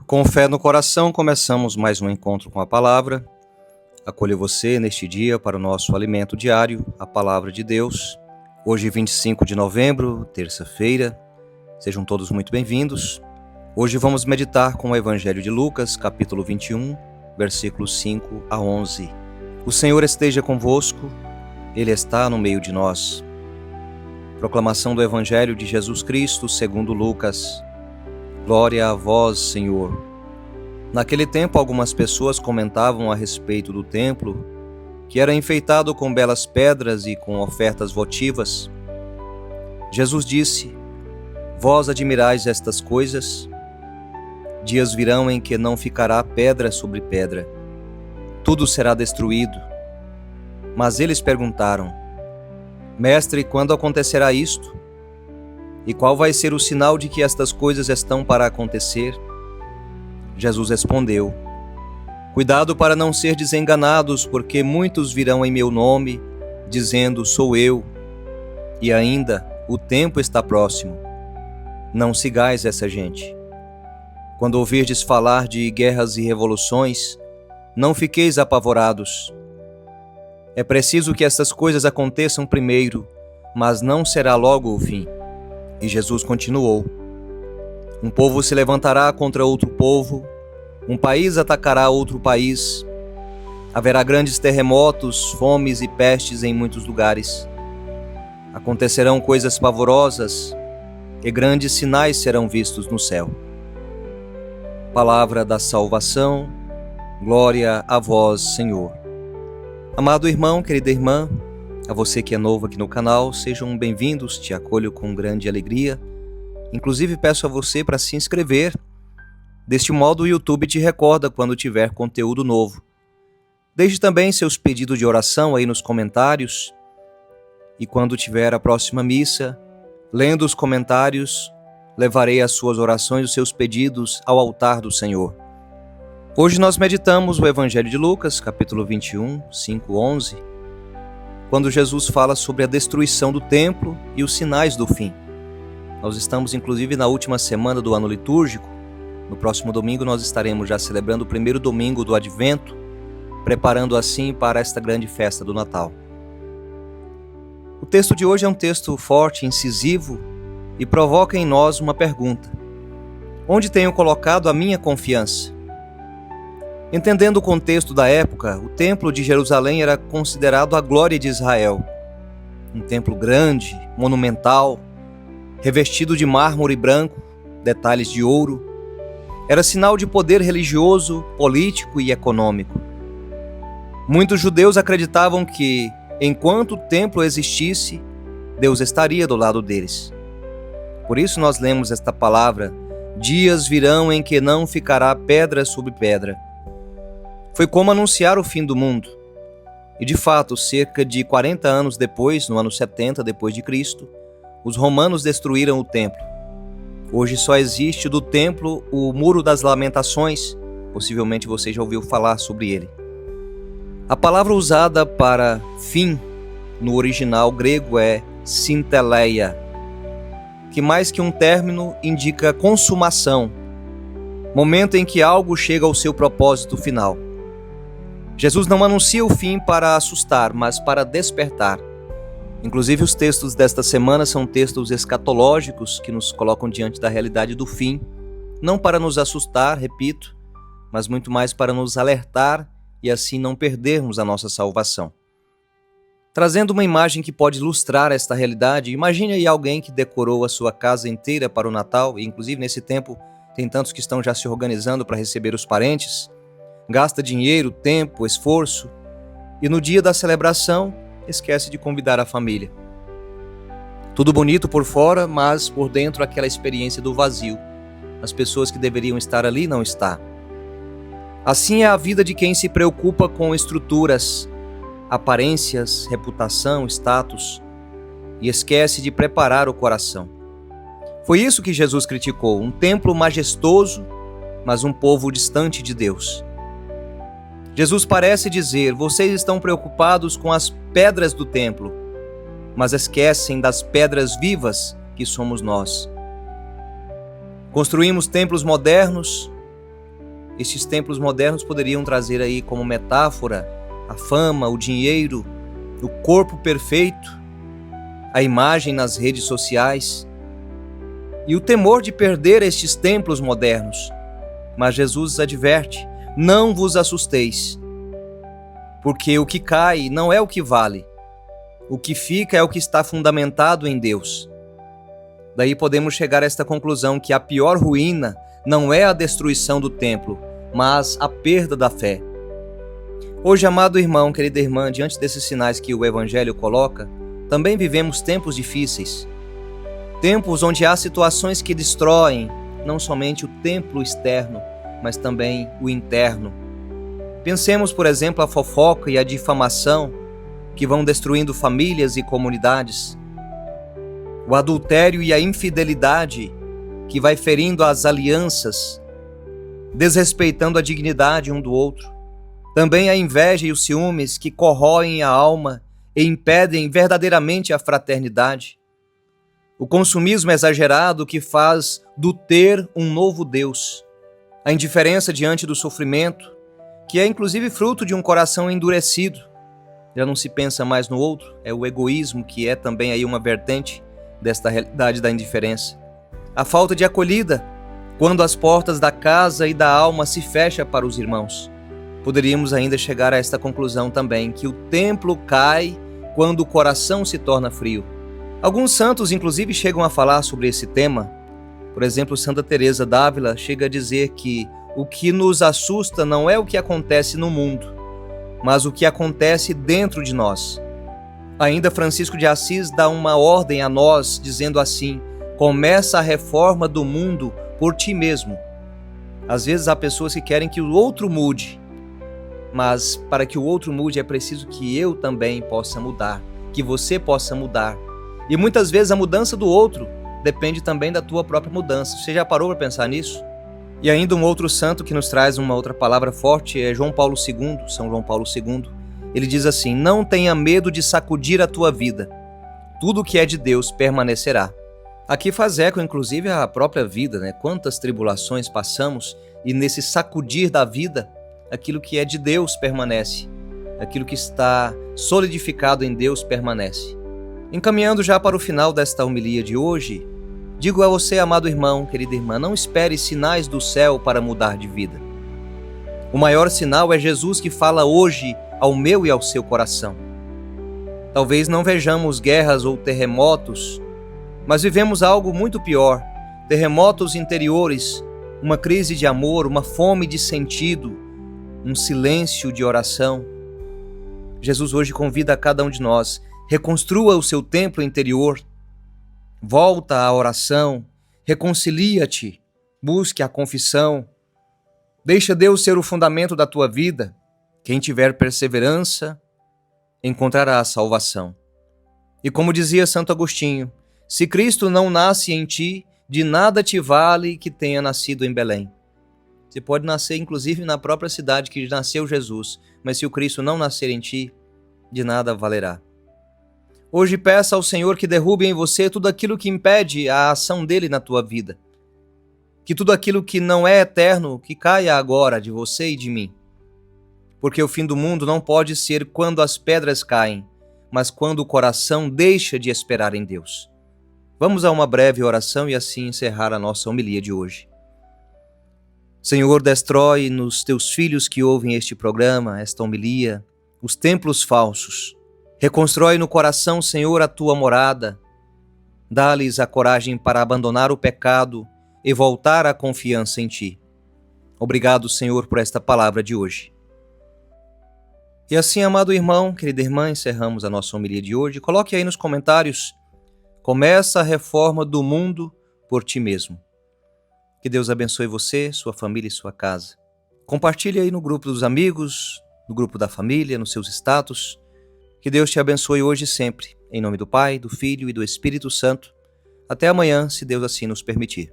Com fé no coração, começamos mais um encontro com a palavra. Acolho você neste dia para o nosso alimento diário, a palavra de Deus. Hoje, 25 de novembro, terça-feira. Sejam todos muito bem-vindos. Hoje vamos meditar com o Evangelho de Lucas, capítulo 21, versículos 5 a 11. O Senhor esteja convosco, Ele está no meio de nós. Proclamação do Evangelho de Jesus Cristo, segundo Lucas. Glória a vós, Senhor. Naquele tempo, algumas pessoas comentavam a respeito do templo, que era enfeitado com belas pedras e com ofertas votivas. Jesus disse: Vós admirais estas coisas? Dias virão em que não ficará pedra sobre pedra. Tudo será destruído. Mas eles perguntaram: Mestre, quando acontecerá isto? E qual vai ser o sinal de que estas coisas estão para acontecer? Jesus respondeu: Cuidado para não ser desenganados, porque muitos virão em meu nome, dizendo: Sou eu. E ainda, o tempo está próximo. Não sigais essa gente. Quando ouvirdes falar de guerras e revoluções, não fiqueis apavorados. É preciso que estas coisas aconteçam primeiro, mas não será logo o fim. E Jesus continuou: Um povo se levantará contra outro povo, um país atacará outro país. Haverá grandes terremotos, fomes e pestes em muitos lugares. Acontecerão coisas pavorosas e grandes sinais serão vistos no céu. Palavra da salvação, glória a vós, Senhor. Amado irmão, querida irmã, a você que é novo aqui no canal, sejam bem-vindos, te acolho com grande alegria. Inclusive peço a você para se inscrever. Deste modo o YouTube te recorda quando tiver conteúdo novo. Deixe também seus pedidos de oração aí nos comentários. E quando tiver a próxima missa, lendo os comentários, levarei as suas orações e os seus pedidos ao altar do Senhor. Hoje nós meditamos o Evangelho de Lucas, capítulo 21, 5, 11, quando Jesus fala sobre a destruição do templo e os sinais do fim. Nós estamos inclusive na última semana do ano litúrgico. No próximo domingo nós estaremos já celebrando o primeiro domingo do Advento, preparando assim para esta grande festa do Natal. O texto de hoje é um texto forte, incisivo e provoca em nós uma pergunta: onde tenho colocado a minha confiança? Entendendo o contexto da época, o templo de Jerusalém era considerado a glória de Israel. Um templo grande, monumental, revestido de mármore branco, detalhes de ouro. Era sinal de poder religioso, político e econômico. Muitos judeus acreditavam que, enquanto o templo existisse, Deus estaria do lado deles. Por isso nós lemos esta palavra: dias virão em que não ficará pedra sobre pedra. Foi como anunciar o fim do mundo. E de fato, cerca de 40 anos depois, no ano 70 depois de Cristo, os romanos destruíram o templo. Hoje só existe do templo o Muro das Lamentações. Possivelmente você já ouviu falar sobre ele. A palavra usada para fim no original grego é sinteleia, que mais que um término indica consumação, momento em que algo chega ao seu propósito final. Jesus não anuncia o fim para assustar, mas para despertar. Inclusive os textos desta semana são textos escatológicos que nos colocam diante da realidade do fim, não para nos assustar, repito, mas muito mais para nos alertar e assim não perdermos a nossa salvação. Trazendo uma imagem que pode ilustrar esta realidade, imagine aí alguém que decorou a sua casa inteira para o Natal, e inclusive nesse tempo tem tantos que estão já se organizando para receber os parentes, gasta dinheiro, tempo, esforço, e no dia da celebração esquece de convidar a família. Tudo bonito por fora, mas por dentro aquela experiência do vazio. As pessoas que deveriam estar ali não estão. Assim é a vida de quem se preocupa com estruturas, aparências, reputação, status, e esquece de preparar o coração. Foi isso que Jesus criticou: um templo majestoso, mas um povo distante de Deus. Jesus parece dizer: vocês estão preocupados com as pedras do templo, mas esquecem das pedras vivas que somos nós. Construímos templos modernos, Estes templos modernos poderiam trazer aí como metáfora a fama, o dinheiro, o corpo perfeito, a imagem nas redes sociais e o temor de perder estes templos modernos. Mas Jesus adverte: não vos assusteis, porque o que cai não é o que vale, o que fica é o que está fundamentado em Deus. Daí podemos chegar a esta conclusão que a pior ruína não é a destruição do templo, mas a perda da fé. Hoje, amado irmão, querida irmã, diante desses sinais que o Evangelho coloca, também vivemos tempos difíceis. Tempos onde há situações que destroem não somente o templo externo, mas também o interno. Pensemos, por exemplo, a fofoca e a difamação que vão destruindo famílias e comunidades. O adultério e a infidelidade que vai ferindo as alianças, desrespeitando a dignidade um do outro. Também a inveja e os ciúmes que corroem a alma e impedem verdadeiramente a fraternidade. O consumismo exagerado que faz do ter um novo Deus. A indiferença diante do sofrimento, que é inclusive fruto de um coração endurecido. Já não se pensa mais no outro, é o egoísmo que é também aí uma vertente desta realidade da indiferença. A falta de acolhida, quando as portas da casa e da alma se fecham para os irmãos. Poderíamos ainda chegar a esta conclusão também, que o templo cai quando o coração se torna frio. Alguns santos, inclusive, chegam a falar sobre esse tema. Por exemplo, Santa Teresa d'Ávila chega a dizer que o que nos assusta não é o que acontece no mundo, mas o que acontece dentro de nós. Ainda Francisco de Assis dá uma ordem a nós, dizendo assim: começa a reforma do mundo por ti mesmo. Às vezes há pessoas que querem que o outro mude, mas para que o outro mude é preciso que eu também possa mudar, que você possa mudar. E muitas vezes a mudança do outro depende também da tua própria mudança. Você já parou para pensar nisso? E ainda um outro santo que nos traz uma outra palavra forte é João Paulo II, São João Paulo II. Ele diz assim: não tenha medo de sacudir a tua vida. Tudo que é de Deus permanecerá. Aqui faz eco, inclusive, à própria vida, né? Quantas tribulações passamos e nesse sacudir da vida, aquilo que é de Deus permanece. Aquilo que está solidificado em Deus permanece. Encaminhando já para o final desta homilia de hoje, digo a você, amado irmão, querida irmã, não espere sinais do céu para mudar de vida. O maior sinal é Jesus que fala hoje ao meu e ao seu coração. Talvez não vejamos guerras ou terremotos, mas vivemos algo muito pior, terremotos interiores, uma crise de amor, uma fome de sentido, um silêncio de oração. Jesus hoje convida a cada um de nós: reconstrua o seu templo interior, volta à oração, reconcilia-te, busque a confissão, deixa Deus ser o fundamento da tua vida. Quem tiver perseverança, encontrará a salvação. E como dizia Santo Agostinho, se Cristo não nasce em ti, de nada te vale que tenha nascido em Belém. Você pode nascer inclusive na própria cidade que nasceu Jesus, mas se o Cristo não nascer em ti, de nada valerá. Hoje peça ao Senhor que derrube em você tudo aquilo que impede a ação dele na tua vida. Que tudo aquilo que não é eterno, que caia agora de você e de mim. Porque o fim do mundo não pode ser quando as pedras caem, mas quando o coração deixa de esperar em Deus. Vamos a uma breve oração e assim encerrar a nossa homilia de hoje. Senhor, destrói nos teus filhos que ouvem este programa, esta homilia, os templos falsos. Reconstrói no coração, Senhor, a tua morada. Dá-lhes a coragem para abandonar o pecado e voltar à confiança em ti. Obrigado, Senhor, por esta palavra de hoje. E assim, amado irmão, querida irmã, encerramos a nossa homilia de hoje. Coloque aí nos comentários: começa a reforma do mundo por ti mesmo. Que Deus abençoe você, sua família e sua casa. Compartilhe aí no grupo dos amigos, no grupo da família, nos seus status. Que Deus te abençoe hoje e sempre. Em nome do Pai, do Filho e do Espírito Santo. Até amanhã, se Deus assim nos permitir.